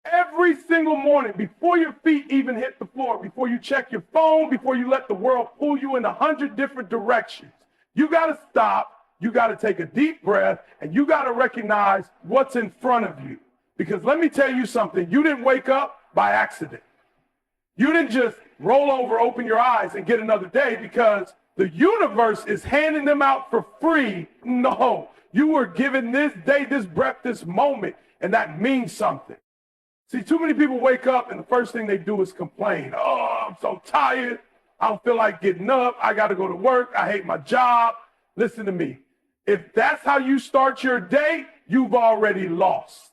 Every single morning, before your feet even hit the floor, before you check your phone, before you let the world pull you in 100 different directions, you got to stop, you got to take a deep breath, and you got to recognize what's in front of you. Because let me tell you something, you didn't wake up by accident. You didn't just roll over, open your eyes, and get another day because the universe is handing them out for free. No, you were given this day, this breath, this moment, and that means something. See, too many people wake up and the first thing they do is complain. Oh, I'm so tired. I don't feel like getting up. I got to go to work. I hate my job. Listen to me. If that's how you start your day, you've already lost.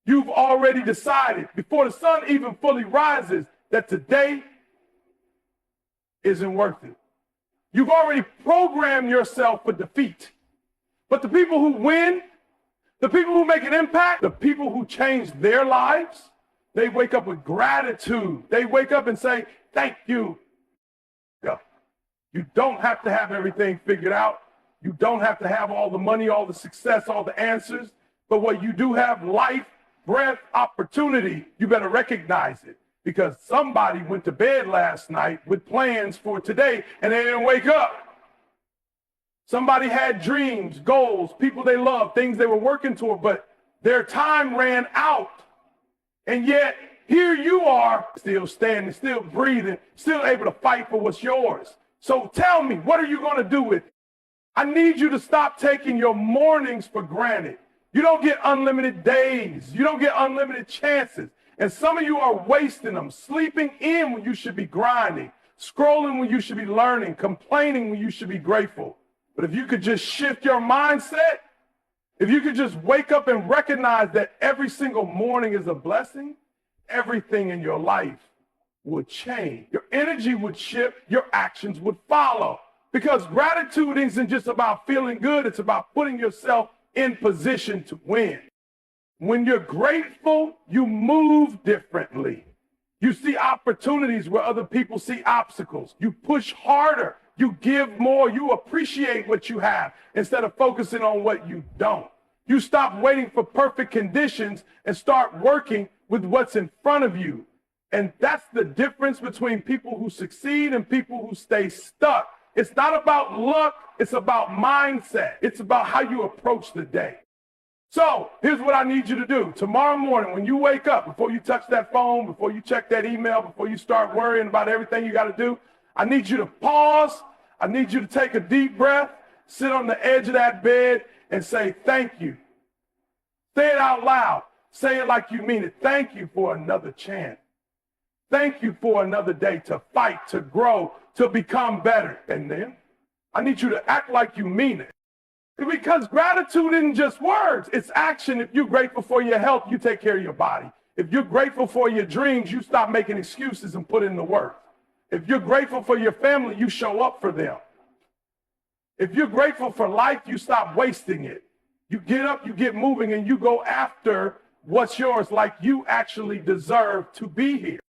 You've already decided before the sun even fully rises that today isn't worth it. You've already programmed yourself for defeat. But the people who win, the people who make an impact, the people who change their lives, they wake up with gratitude. They wake up and say, thank you. You don't have to have everything figured out. You don't have to have all the money, all the success, all the answers. But what you do have, life, breath, opportunity, you better recognize it. Because somebody went to bed last night with plans for today and they didn't wake up. Somebody had dreams, goals, people they loved, things they were working toward, but their time ran out. And yet, here you are, still standing, still breathing, still able to fight for what's yours. So tell me, what are you going to do with it? I need you to stop taking your mornings for granted. You don't get unlimited days. You don't get unlimited chances. And some of you are wasting them, sleeping in when you should be grinding, scrolling when you should be learning, complaining when you should be grateful. But if you could just shift your mindset, if you could just wake up and recognize that every single morning is a blessing, everything in your life would change. Your energy would shift, your actions would follow. Because gratitude isn't just about feeling good, it's about putting yourself in position to win. When you're grateful, you move differently. You see opportunities where other people see obstacles. You push harder. You give more. You appreciate what you have instead of focusing on what you don't. You stop waiting for perfect conditions and start working with what's in front of you. And that's the difference between people who succeed and people who stay stuck. It's not about luck. It's about mindset. It's about how you approach the day. So here's what I need you to do. Tomorrow morning, when you wake up, before you touch that phone, before you check that email, before you start worrying about everything you got to do, I need you to pause. I need you to take a deep breath, sit on the edge of that bed and say, thank you. Say it out loud. Say it like you mean it. Thank you for another chance. Thank you for another day to fight, to grow, to become better. And then I need you to act like you mean it. Because gratitude isn't just words, it's action. If you're grateful for your health, you take care of your body. If you're grateful for your dreams, you stop making excuses and put in the work. If you're grateful for your family, you show up for them. If you're grateful for life, you stop wasting it. You get up, you get moving, and you go after what's yours like you actually deserve to be here.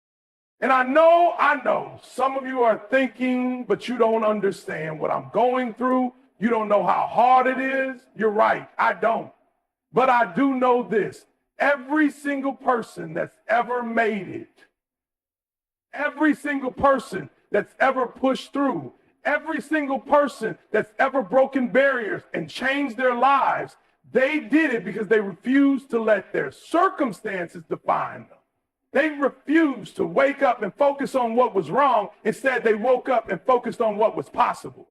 And I know, some of you are thinking, but you don't understand what I'm going through. You don't know how hard it is. You're right, I don't. But I do know this. Every single person that's ever made it, every single person that's ever pushed through, every single person that's ever broken barriers and changed their lives, they did it because they refused to let their circumstances define them. They refused to wake up and focus on what was wrong. Instead, they woke up and focused on what was possible.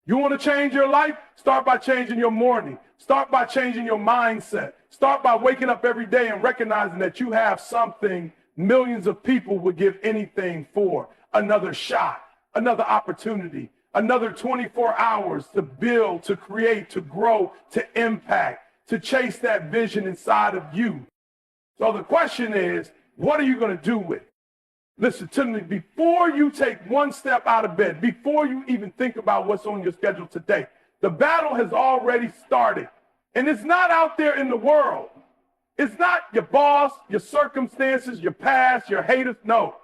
You want to change your life? Start by changing your morning. Start by changing your mindset. Start by waking up every day and recognizing that you have something millions of people would give anything for. Another shot, another opportunity, another 24 hours to build, to create, to grow, to impact, to chase that vision inside of you. So the question is, what are you going to do with it? Listen to me, before you take one step out of bed, before you even think about what's on your schedule today, the battle has already started. And it's not out there in the world. It's not your boss, your circumstances, your past, your haters. No.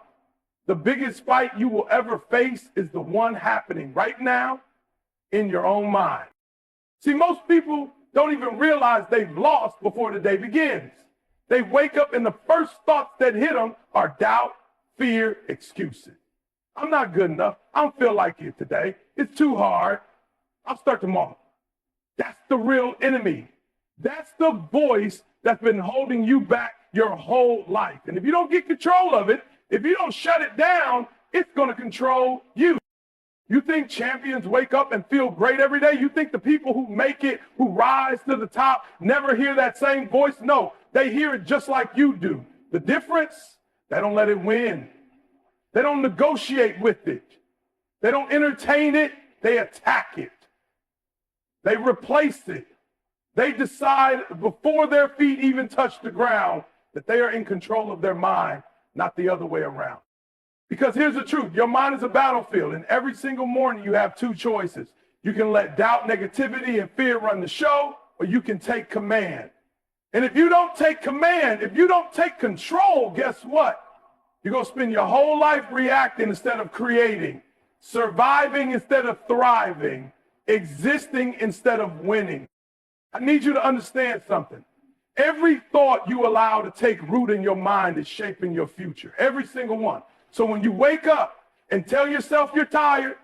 The biggest fight you will ever face is the one happening right now in your own mind. See, most people don't even realize they've lost before the day begins. They wake up and the first thoughts that hit them are doubt, fear, excuses. I'm not good enough. I don't feel like it today. It's too hard. I'll start tomorrow. That's the real enemy. That's the voice that's been holding you back your whole life. And if you don't get control of it, if you don't shut it down, it's going to control you. You think champions wake up and feel great every day? You think the people who make it, who rise to the top, never hear that same voice? No, they hear it just like you do. The difference, they don't let it win. They don't negotiate with it. They don't entertain it. They attack it. They replace it. They decide before their feet even touch the ground that they are in control of their mind, not the other way around. Because here's the truth. Your mind is a battlefield, and every single morning you have two choices. You can let doubt, negativity, and fear run the show, or you can take command. And if you don't take command, if you don't take control, guess what? You're going to spend your whole life reacting instead of creating, surviving instead of thriving, existing instead of winning. I need you to understand something. Every thought you allow to take root in your mind is shaping your future. Every single one. So when you wake up and tell yourself you're tired,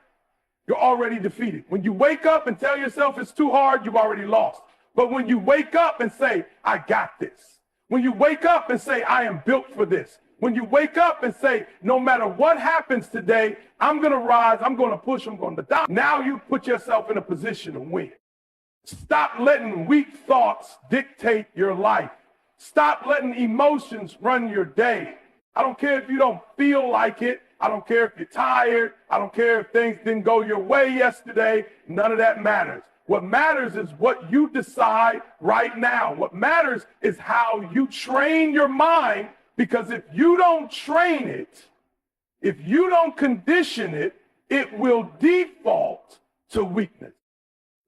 you're already defeated. When you wake up and tell yourself it's too hard, you've already lost. But when you wake up and say, I got this. When you wake up and say, I am built for this. When you wake up and say, no matter what happens today, I'm going to rise, I'm going to push, I'm going to die. Now you put yourself in a position to win. Stop letting weak thoughts dictate your life. Stop letting emotions run your day. I don't care if you don't feel like it. I don't care if you're tired. I don't care if things didn't go your way yesterday. None of that matters. What matters is what you decide right now. What matters is how you train your mind, because if you don't train it, if you don't condition it, it will default to weakness.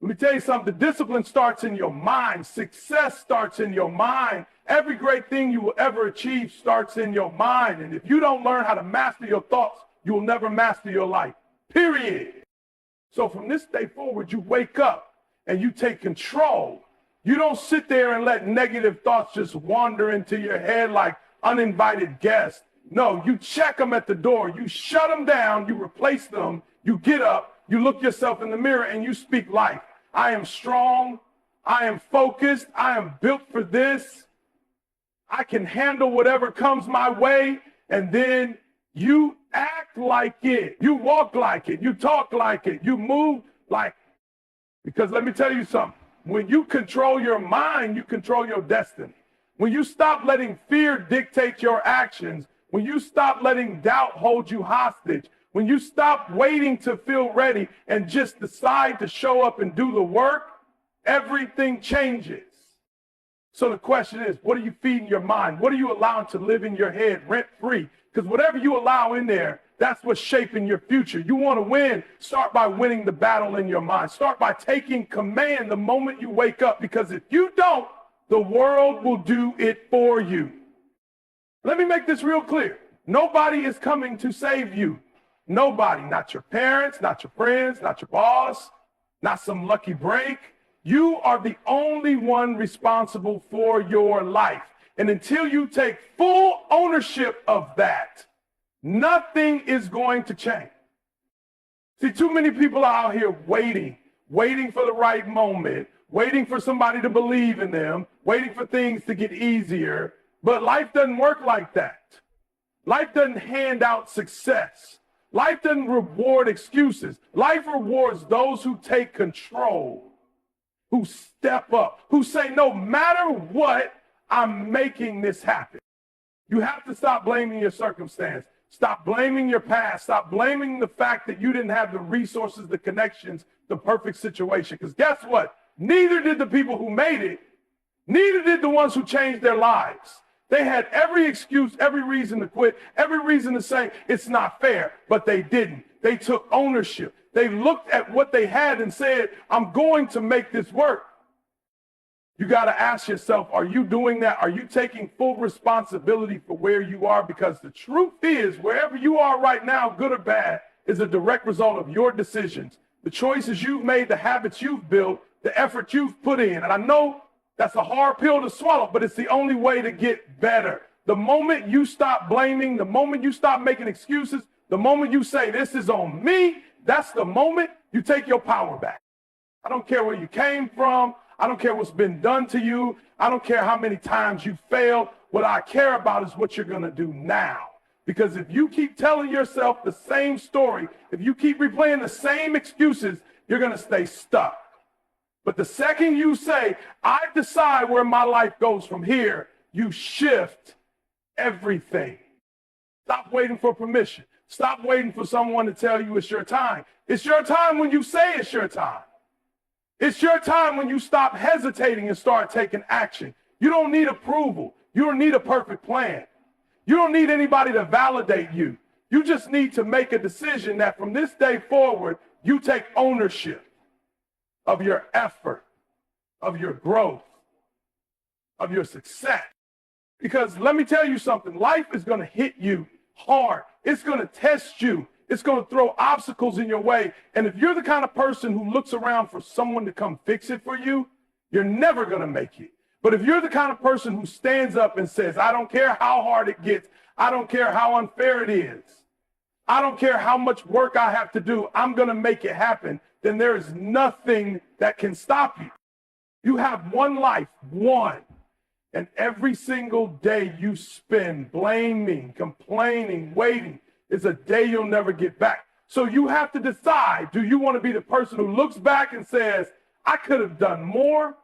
Let me tell you something. Discipline starts in your mind. Success starts in your mind. Every great thing you will ever achieve starts in your mind. And if you don't learn how to master your thoughts, you will never master your life. Period. So from this day forward, you wake up and you take control. You don't sit there and let negative thoughts just wander into your head like uninvited guests. No, you check them at the door. You shut them down. You replace them. You get up. You look yourself in the mirror and you speak life. I am strong. I am focused. I am built for this. I can handle whatever comes my way. And then you act like it. You walk like it. You talk like it. You move like it. Because let me tell you something. When you control your mind, you control your destiny. When you stop letting fear dictate your actions, when you stop letting doubt hold you hostage, when you stop waiting to feel ready and just decide to show up and do the work, everything changes. So the question is, what are you feeding your mind? What are you allowing to live in your head rent-free? Because whatever you allow in there, that's what's shaping your future. You want to win, start by winning the battle in your mind. Start by taking command the moment you wake up, because if you don't, the world will do it for you. Let me make this real clear. Nobody is coming to save you. Nobody, not your parents, not your friends, not your boss, not some lucky break. You are the only one responsible for your life. And until you take full ownership of that, nothing is going to change. See, too many people are out here waiting for the right moment, waiting for somebody to believe in them, waiting for things to get easier. But life doesn't work like that. Life doesn't hand out success. Life doesn't reward excuses. Life rewards those who take control, who step up, who say, no matter what, I'm making this happen. You have to stop blaming your circumstance. Stop blaming your past. Stop blaming the fact that you didn't have the resources, the connections, the perfect situation. Because guess what? Neither did the people who made it. Neither did the ones who changed their lives. They had every excuse, every reason to quit, every reason to say it's not fair, but they didn't. They took ownership. They looked at what they had and said, I'm going to make this work. You got to ask yourself, are you doing that? Are you taking full responsibility for where you are? Because the truth is, wherever you are right now, good or bad, is a direct result of your decisions, the choices you've made, the habits you've built, the effort you've put in. And I know That's a hard pill to swallow, but it's the only way to get better. The moment you stop blaming, the moment you stop making excuses, the moment you say, this is on me, that's the moment you take your power back. I don't care where you came from. I don't care what's been done to you. I don't care how many times you failed. What I care about is what you're going to do now. Because if you keep telling yourself the same story, if you keep replaying the same excuses, you're going to stay stuck. But the second you say, I decide where my life goes from here, you shift everything. Stop waiting for permission. Stop waiting for someone to tell you it's your time. It's your time when you say it's your time. It's your time when you stop hesitating and start taking action. You don't need approval. You don't need a perfect plan. You don't need anybody to validate you. You just need to make a decision that from this day forward, you take ownership of your effort, of your growth, of your success. Because let me tell you something, life is going to hit you hard. It's going to test you. It's going to throw obstacles in your way. And if you're the kind of person who looks around for someone to come fix it for you, you're never going to make it. But if you're the kind of person who stands up and says, I don't care how hard it gets, I don't care how unfair it is, I don't care how much work I have to do, I'm going to make it happen, then there is nothing that can stop you. You have one life, one. And every single day you spend blaming, complaining, waiting is a day you'll never get back. So you have to decide, do you want to be the person who looks back and says, I could have done more,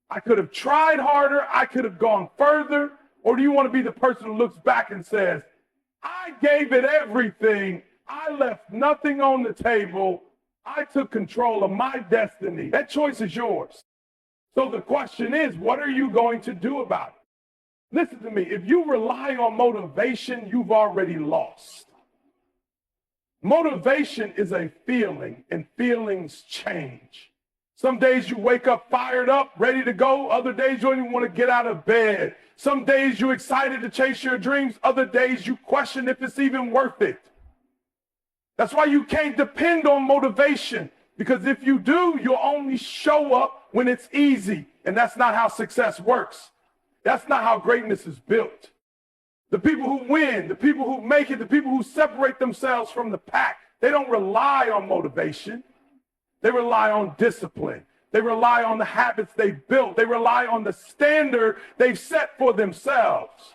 I could have tried harder, I could have gone further, or do you want to be the person who looks back and says, I gave it everything, I left nothing on the table, I took control of my destiny. That choice is yours. So the question is, what are you going to do about it? Listen to me, if you rely on motivation, you've already lost. Motivation is a feeling, and feelings change. Some days you wake up fired up, ready to go. Other days you don't even want to get out of bed. Some days you're excited to chase your dreams. Other days you question if it's even worth it. That's why you can't depend on motivation, because if you do, you'll only show up when it's easy. And that's not how success works. That's not how greatness is built. The people who win, the people who make it, the people who separate themselves from the pack, they don't rely on motivation. They rely on discipline. They rely on the habits they've built. They rely on the standard they've set for themselves.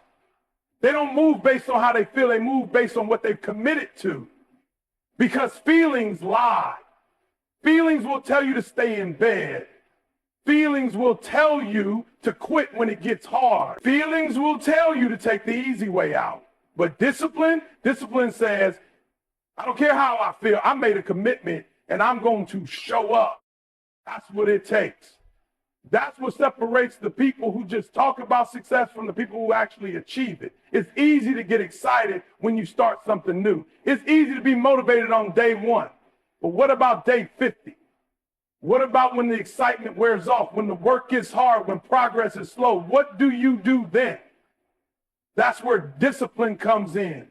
They don't move based on how they feel. They move based on what they've committed to. Because feelings lie. Feelings will tell you to stay in bed. Feelings will tell you to quit when it gets hard. Feelings will tell you to take the easy way out. But discipline says, I don't care how I feel. I made a commitment and I'm going to show up. That's what it takes. That's what separates the people who just talk about success from the people who actually achieve it. It's easy to get excited when you start something new. It's easy to be motivated on day one. But what about day 50? What about when the excitement wears off, when the work gets hard, when progress is slow? What do you do then? That's where discipline comes in.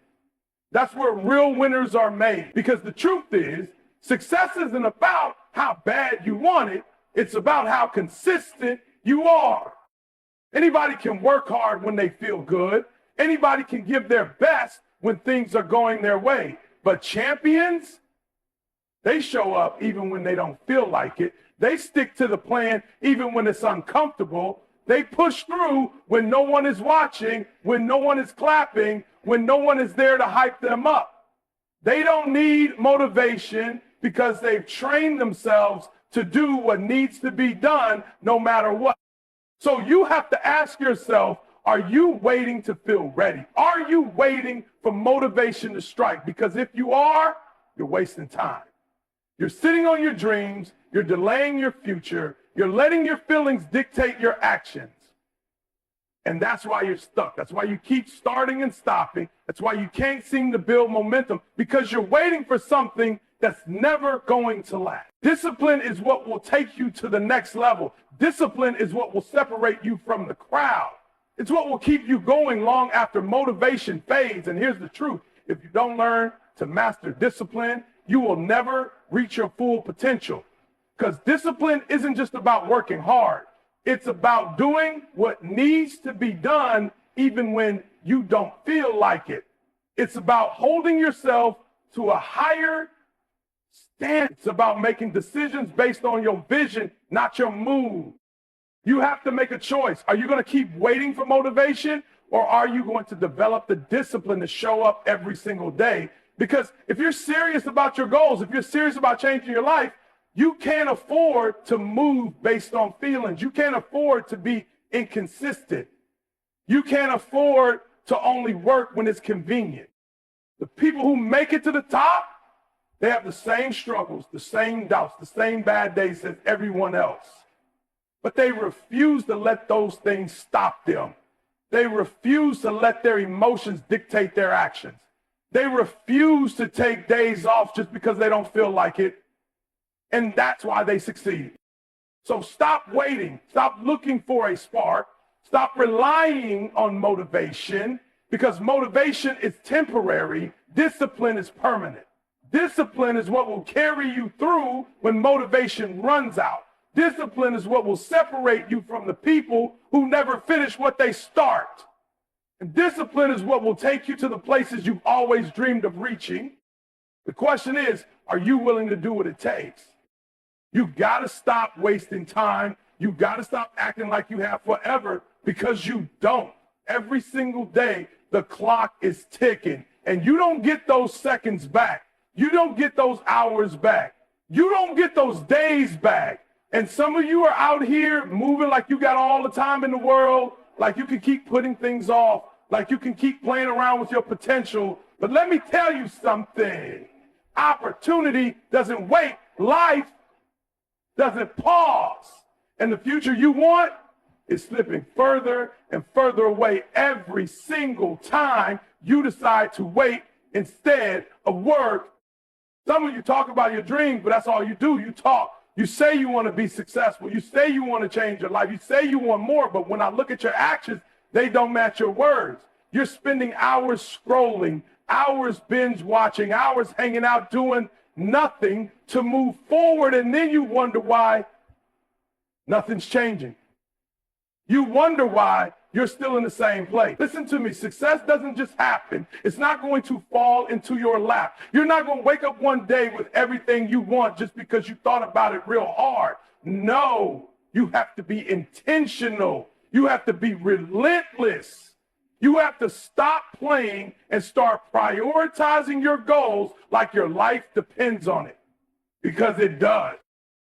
That's where real winners are made. Because the truth is, success isn't about how bad you want it. It's about how consistent you are. Anybody can work hard when they feel good. Anybody can give their best when things are going their way. But champions, they show up even when they don't feel like it. They stick to the plan even when it's uncomfortable. They push through when no one is watching, when no one is clapping, when no one is there to hype them up. They don't need motivation because they've trained themselves to do what needs to be done no matter what. So you have to ask yourself, are you waiting to feel ready? Are you waiting for motivation to strike? Because if you are, you're wasting time. You're sitting on your dreams, you're delaying your future, you're letting your feelings dictate your actions. And that's why you're stuck. That's why you keep starting and stopping. That's why you can't seem to build momentum, because you're waiting for something that's never going to last. Discipline is what will take you to the next level. Discipline is what will separate you from the crowd. It's what will keep you going long after motivation fades. And here's the truth. If you don't learn to master discipline, you will never reach your full potential. Because discipline isn't just about working hard. It's about doing what needs to be done even when you don't feel like it. It's about holding yourself to a higher standard. It's about making decisions based on your vision, not your mood. You have to make a choice. Are you going to keep waiting for motivation, or are you going to develop the discipline to show up every single day? Because if you're serious about your goals, if you're serious about changing your life, you can't afford to move based on feelings. You can't afford to be inconsistent. You can't afford to only work when it's convenient. The people who make it to the top, they have the same struggles, the same doubts, the same bad days as everyone else. But they refuse to let those things stop them. They refuse to let their emotions dictate their actions. They refuse to take days off just because they don't feel like it. And that's why they succeed. So stop waiting. Stop looking for a spark. Stop relying on motivation, because motivation is temporary. Discipline is permanent. Discipline is what will carry you through when motivation runs out. Discipline is what will separate you from the people who never finish what they start. And discipline is what will take you to the places you've always dreamed of reaching. The question is, are you willing to do what it takes? You've got to stop wasting time. You've got to stop acting like you have forever, because you don't. Every single day, the clock is ticking, and you don't get those seconds back. You don't get those hours back. You don't get those days back. And some of you are out here moving like you got all the time in the world, like you can keep putting things off, like you can keep playing around with your potential. But let me tell you something. Opportunity doesn't wait. Life doesn't pause. And the future you want is slipping further and further away every single time you decide to wait instead of work. Some of you talk about your dreams, but that's all you do. You talk. You say you want to be successful. You say you want to change your life. You say you want more, but when I look at your actions, they don't match your words. You're spending hours scrolling, hours binge watching, hours hanging out doing nothing to move forward, and then you wonder why nothing's changing. You wonder why you're still in the same place. Listen to me. Success doesn't just happen. It's not going to fall into your lap. You're not going to wake up one day with everything you want just because you thought about it real hard. No, you have to be intentional. You have to be relentless. You have to stop playing and start prioritizing your goals like your life depends on it, because it does.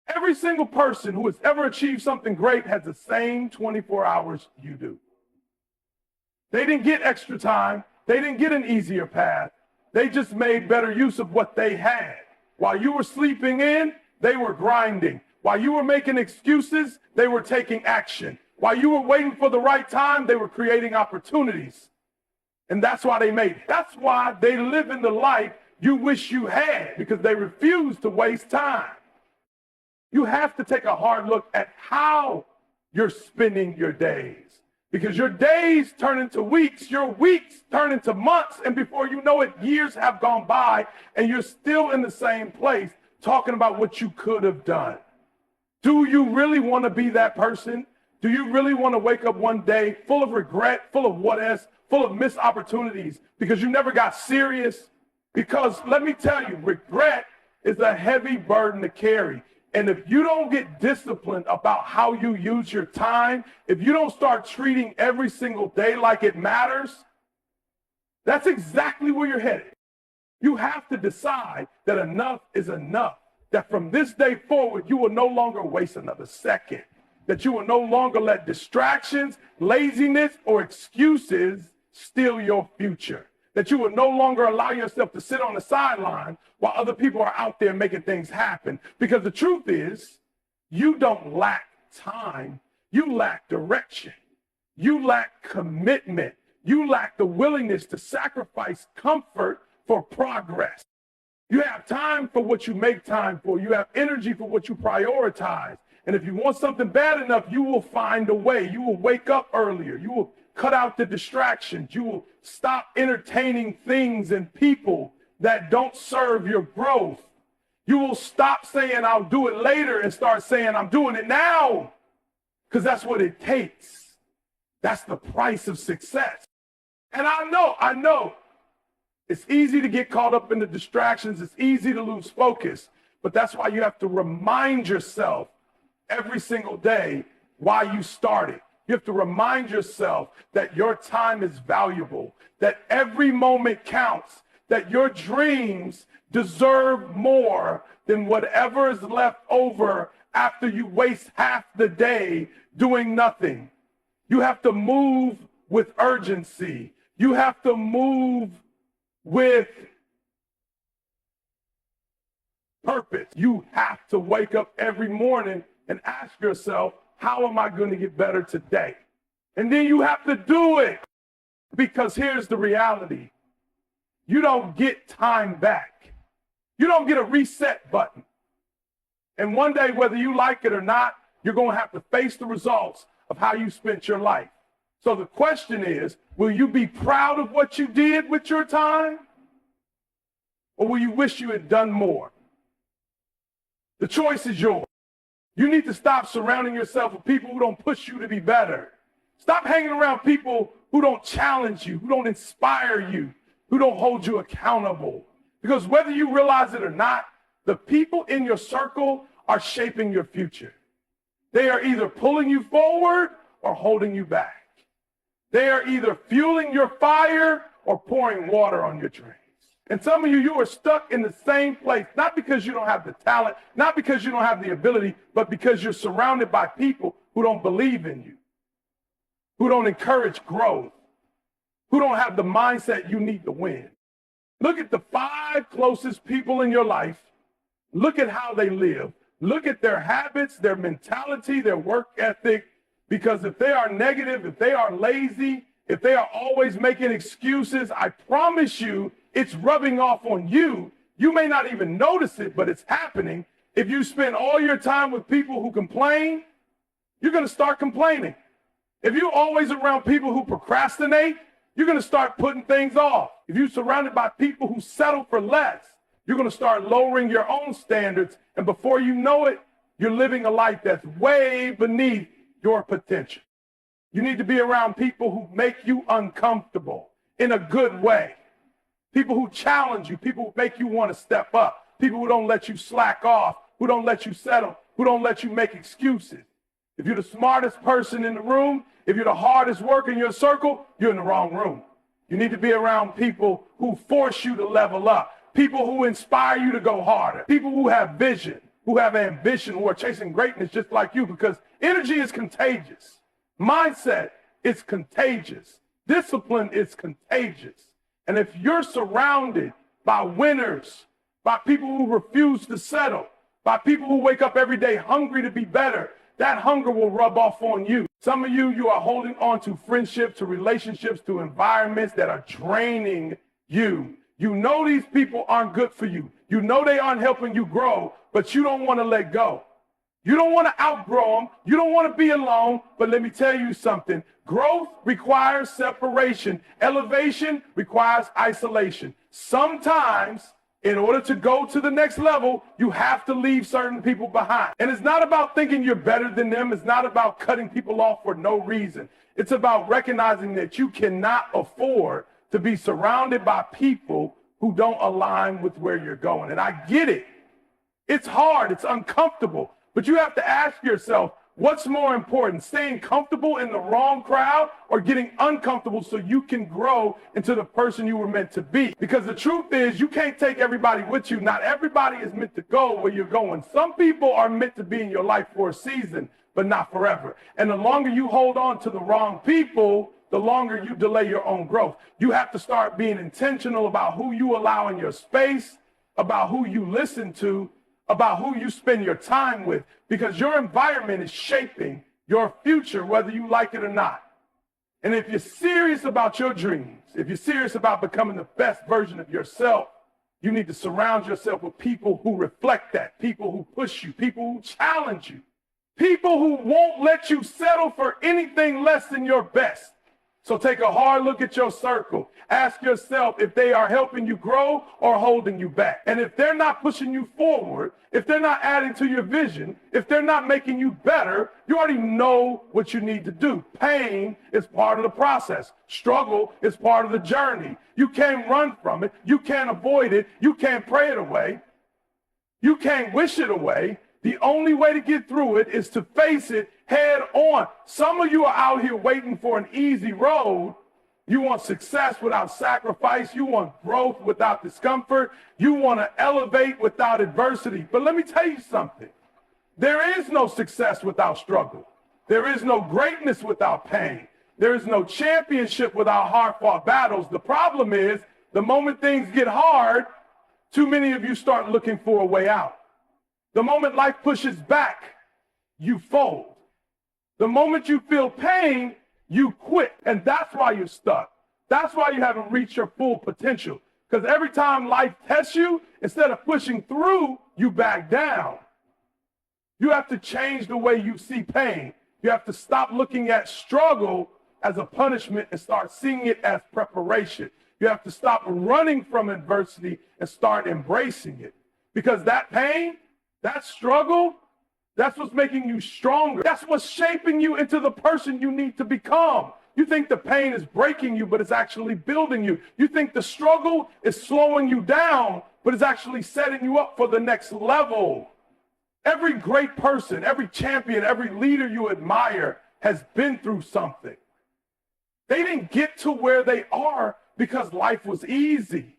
Every single person who has ever achieved something great has the same 24 hours you do. They didn't get extra time. They didn't get an easier path. They just made better use of what they had. While you were sleeping in, they were grinding. While you were making excuses, they were taking action. While you were waiting for the right time, they were creating opportunities. And that's why they made it. That's why they live in the life you wish you had, because they refuse to waste time. You have to take a hard look at how you're spending your days, because your days turn into weeks, your weeks turn into months, and before you know it, years have gone by, and you're still in the same place talking about what you could have done. Do you really want to be that person? Do you really want to wake up one day full of regret, full of what ifs, full of missed opportunities because you never got serious? Because let me tell you, regret is a heavy burden to carry. And if you don't get disciplined about how you use your time, if you don't start treating every single day like it matters, that's exactly where you're headed. You have to decide that enough is enough, that from this day forward, you will no longer waste another second, that you will no longer let distractions, laziness, or excuses steal your future, that you will no longer allow yourself to sit on the sideline while other people are out there making things happen. Because the truth is, you don't lack time, you lack direction, you lack commitment, you lack the willingness to sacrifice comfort for progress. You have time for what you make time for. You have energy for what you prioritize. And if you want something bad enough, you will find a way. You will wake up earlier. You will cut out the distractions. You will stop entertaining things and people that don't serve your growth. You will stop saying, I'll do it later, and start saying, I'm doing it now. because that's what it takes. That's the price of success. And I know, it's easy to get caught up in the distractions. It's easy to lose focus, but that's why you have to remind yourself every single day why you started. You have to remind yourself that your time is valuable, that every moment counts, that your dreams deserve more than whatever is left over after you waste half the day doing nothing. You have to move with urgency. You have to move with purpose. You have to wake up every morning and ask yourself, how am I going to get better today? And then you have to do it, because here's the reality. You don't get time back. You don't get a reset button. And one day, whether you like it or not, you're going to have to face the results of how you spent your life. So the question is, will you be proud of what you did with your time? Or will you wish you had done more? The choice is yours. You need to stop surrounding yourself with people who don't push you to be better. Stop hanging around people who don't challenge you, who don't inspire you, who don't hold you accountable. Because whether you realize it or not, the people in your circle are shaping your future. They are either pulling you forward or holding you back. They are either fueling your fire or pouring water on your drains. And some of you are stuck in the same place, not because you don't have the talent, not because you don't have the ability, but because you're surrounded by people who don't believe in you, who don't encourage growth, who don't have the mindset you need to win. Look at the 5 closest people in your life. Look at how they live. Look at their habits, their mentality, their work ethic. Because if they are negative, if they are lazy, if they are always making excuses, I promise you it's rubbing off on you. You may not even notice it, but it's happening. If you spend all your time with people who complain, you're going to start complaining. If you're always around people who procrastinate, you're going to start putting things off. If you're surrounded by people who settle for less, you're going to start lowering your own standards. And before you know it, you're living a life that's way beneath your potential. You need to be around people who make you uncomfortable in a good way. People who challenge you, people who make you want to step up, people who don't let you slack off, who don't let you settle, who don't let you make excuses. If you're the smartest person in the room, if you're the hardest worker in your circle, you're in the wrong room. You need to be around people who force you to level up, people who inspire you to go harder, people who have vision, who have ambition, who are chasing greatness just like you, because energy is contagious. Mindset is contagious. Discipline is contagious. And if you're surrounded by winners, by people who refuse to settle, by people who wake up every day hungry to be better, that hunger will rub off on you. Some of you are holding on to friendships, to relationships, to environments that are draining you. You know these people aren't good for you. You know they aren't helping you grow, but you don't want to let go. You don't want to outgrow them. You don't want to be alone. But let me tell you something. Growth requires separation. Elevation requires isolation. Sometimes, in order to go to the next level, you have to leave certain people behind. And it's not about thinking you're better than them. It's not about cutting people off for no reason. It's about recognizing that you cannot afford to be surrounded by people who don't align with where you're going. And I get it. It's hard. It's uncomfortable. But you have to ask yourself, what's more important, staying comfortable in the wrong crowd or getting uncomfortable so you can grow into the person you were meant to be? Because the truth is, you can't take everybody with you. Not everybody is meant to go where you're going. Some people are meant to be in your life for a season, but not forever. And the longer you hold on to the wrong people, the longer you delay your own growth. You have to start being intentional about who you allow in your space, about who you listen to, about who you spend your time with, because your environment is shaping your future, whether you like it or not. And if you're serious about your dreams, if you're serious about becoming the best version of yourself, you need to surround yourself with people who reflect that, people who push you, people who challenge you, people who won't let you settle for anything less than your best. So take a hard look at your circle. Ask yourself if they are helping you grow or holding you back. And if they're not pushing you forward, if they're not adding to your vision, if they're not making you better, you already know what you need to do. Pain is part of the process. Struggle is part of the journey. You can't run from it. You can't avoid it. You can't pray it away. You can't wish it away. The only way to get through it is to face it head on. Some of you are out here waiting for an easy road. You want success without sacrifice. You want growth without discomfort. You want to elevate without adversity. But let me tell you something. There is no success without struggle. There is no greatness without pain. There is no championship without hard-fought battles. The problem is, the moment things get hard, too many of you start looking for a way out. The moment life pushes back, you fold. The moment you feel pain, you quit. And that's why you're stuck. That's why you haven't reached your full potential. Because every time life tests you, instead of pushing through, you back down. You have to change the way you see pain. You have to stop looking at struggle as a punishment and start seeing it as preparation. You have to stop running from adversity and start embracing it. Because that pain, that struggle, that's what's making you stronger. That's what's shaping you into the person you need to become. You think the pain is breaking you, but it's actually building you. You think the struggle is slowing you down, but it's actually setting you up for the next level. Every great person, every champion, every leader you admire has been through something. They didn't get to where they are because life was easy.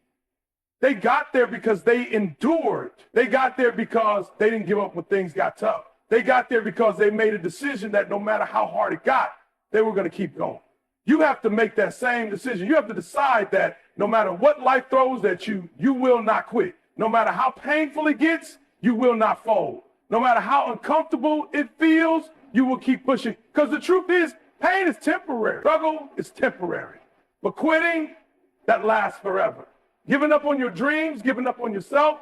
They got there because they endured. They got there because they didn't give up when things got tough. They got there because they made a decision that no matter how hard it got, they were going to keep going. You have to make that same decision. You have to decide that no matter what life throws at you, you will not quit. No matter how painful it gets, you will not fold. No matter how uncomfortable it feels, you will keep pushing. Because the truth is, pain is temporary. Struggle is temporary. But quitting, that lasts forever. Giving up on your dreams, giving up on yourself,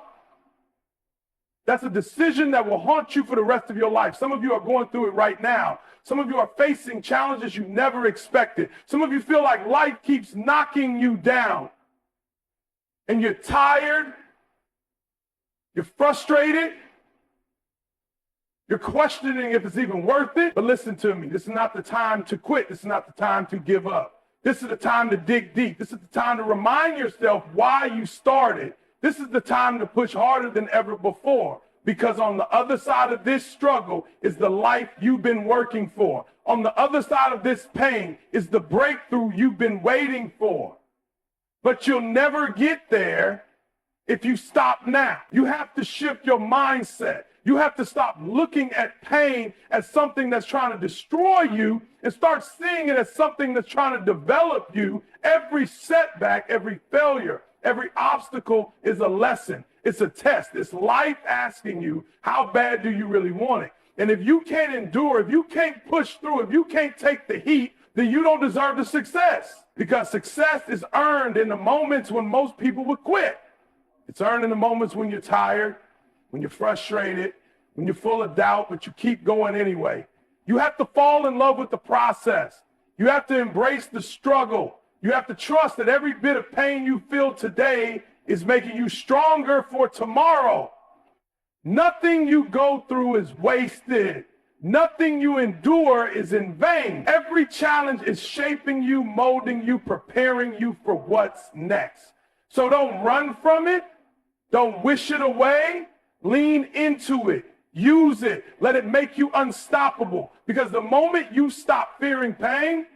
that's a decision that will haunt you for the rest of your life. Some of you are going through it right now. Some of you are facing challenges you never expected. Some of you feel like life keeps knocking you down. And you're tired. You're frustrated. You're questioning if it's even worth it. But listen to me. This is not the time to quit. This is not the time to give up. This is the time to dig deep. This is the time to remind yourself why you started. This is the time to push harder than ever before, because on the other side of this struggle is the life you've been working for. On the other side of this pain is the breakthrough you've been waiting for. But you'll never get there if you stop now. You have to shift your mindset. You have to stop looking at pain as something that's trying to destroy you and start seeing it as something that's trying to develop you. Every setback, every failure, every obstacle is a lesson. It's a test. It's life asking you, how bad do you really want it? And if you can't endure, if you can't push through, if you can't take the heat, then you don't deserve the success. Because success is earned in the moments when most people would quit. It's earned in the moments when you're tired, when you're frustrated, when you're full of doubt, but you keep going anyway. You have to fall in love with the process. You have to embrace the struggle. You have to trust that every bit of pain you feel today is making you stronger for tomorrow. Nothing you go through is wasted. Nothing you endure is in vain. Every challenge is shaping you, molding you, preparing you for what's next. So don't run from it. Don't wish it away. Lean into it. Use it. Let it make you unstoppable. Because the moment you stop fearing pain,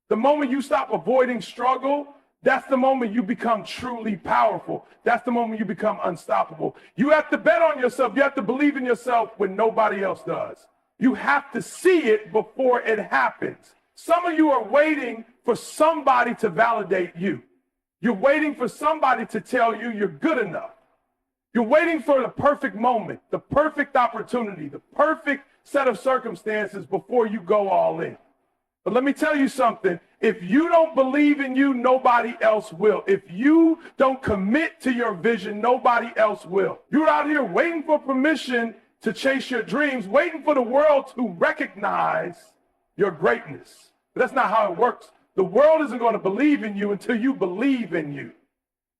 the moment you stop avoiding struggle, that's the moment you become truly powerful. That's the moment you become unstoppable. You have to bet on yourself. You have to believe in yourself when nobody else does. You have to see it before it happens. Some of you are waiting for somebody to validate you. You're waiting for somebody to tell you you're good enough. You're waiting for the perfect moment, the perfect opportunity, the perfect set of circumstances before you go all in. But let me tell you something. If you don't believe in you, nobody else will. If you don't commit to your vision, nobody else will. You're out here waiting for permission to chase your dreams, waiting for the world to recognize your greatness. But that's not how it works. The world isn't going to believe in you until you believe in you.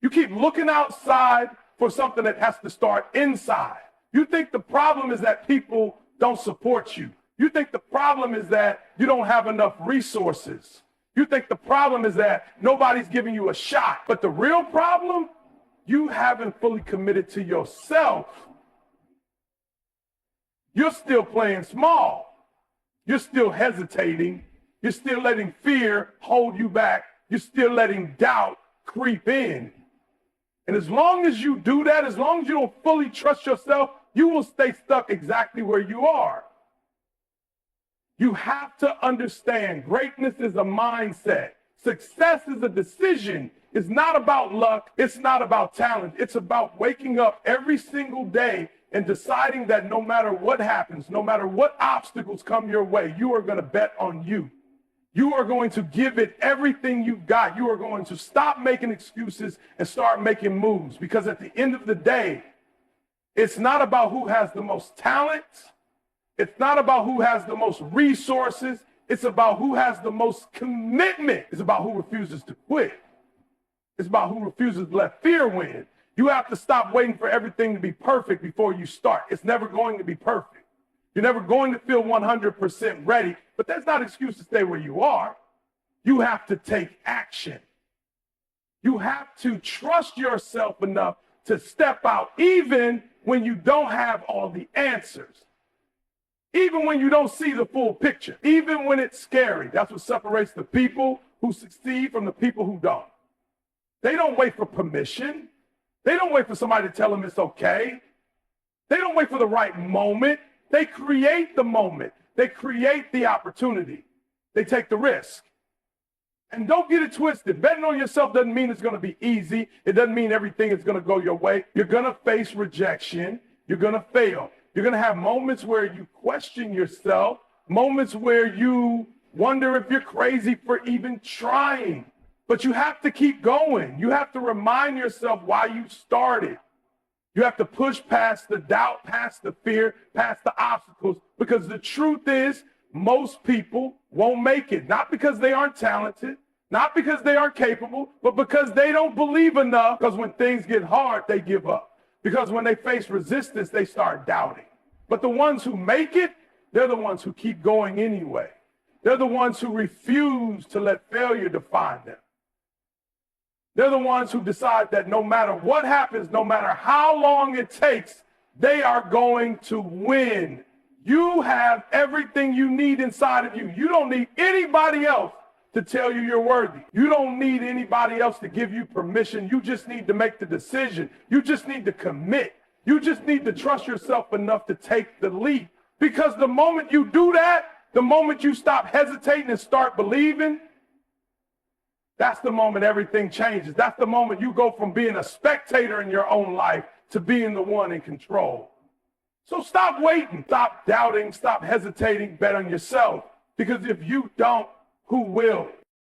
You keep looking outside for something that has to start inside. You think the problem is that people don't support you. You think the problem is that you don't have enough resources. You think the problem is that nobody's giving you a shot. But the real problem, you haven't fully committed to yourself. You're still playing small. You're still hesitating. You're still letting fear hold you back. You're still letting doubt creep in. And as long as you do that, as long as you don't fully trust yourself, you will stay stuck exactly where you are. You have to understand greatness is a mindset. Success is a decision. It's not about luck. It's not about talent. It's about waking up every single day and deciding that no matter what happens, no matter what obstacles come your way, you are going to bet on you. You are going to give it everything you've got. You are going to stop making excuses and start making moves, because at the end of the day, it's not about who has the most talent. It's not about who has the most resources. It's about who has the most commitment. It's about who refuses to quit. It's about who refuses to let fear win. You have to stop waiting for everything to be perfect before you start. It's never going to be perfect. You're never going to feel 100% ready, but that's not an excuse to stay where you are. You have to take action. You have to trust yourself enough to step out even when you don't have all the answers. Even when you don't see the full picture, even when it's scary. That's what separates the people who succeed from the people who don't. They don't wait for permission. They don't wait for somebody to tell them it's okay. They don't wait for the right moment. They create the moment. They create the opportunity. They take the risk. And don't get it twisted. Betting on yourself doesn't mean it's going to be easy. It doesn't mean everything is going to go your way. You're going to face rejection. You're going to fail. You're going to have moments where you question yourself, moments where you wonder if you're crazy for even trying. But you have to keep going. You have to remind yourself why you started. You have to push past the doubt, past the fear, past the obstacles, because the truth is most people won't make it. Not because they aren't talented, not because they aren't capable, but because they don't believe enough. Because when things get hard, they give up. Because when they face resistance, they start doubting. But the ones who make it, they're the ones who keep going anyway. They're the ones who refuse to let failure define them. They're the ones who decide that no matter what happens, no matter how long it takes, they are going to win. You have everything you need inside of you. You don't need anybody else to tell you you're worthy. You don't need anybody else to give you permission. You just need to make the decision. You just need to commit. You just need to trust yourself enough to take the leap. Because the moment you do that, the moment you stop hesitating and start believing, that's the moment everything changes. That's the moment you go from being a spectator in your own life to being the one in control. So stop waiting, stop doubting, stop hesitating, bet on yourself. Because if you don't, who will?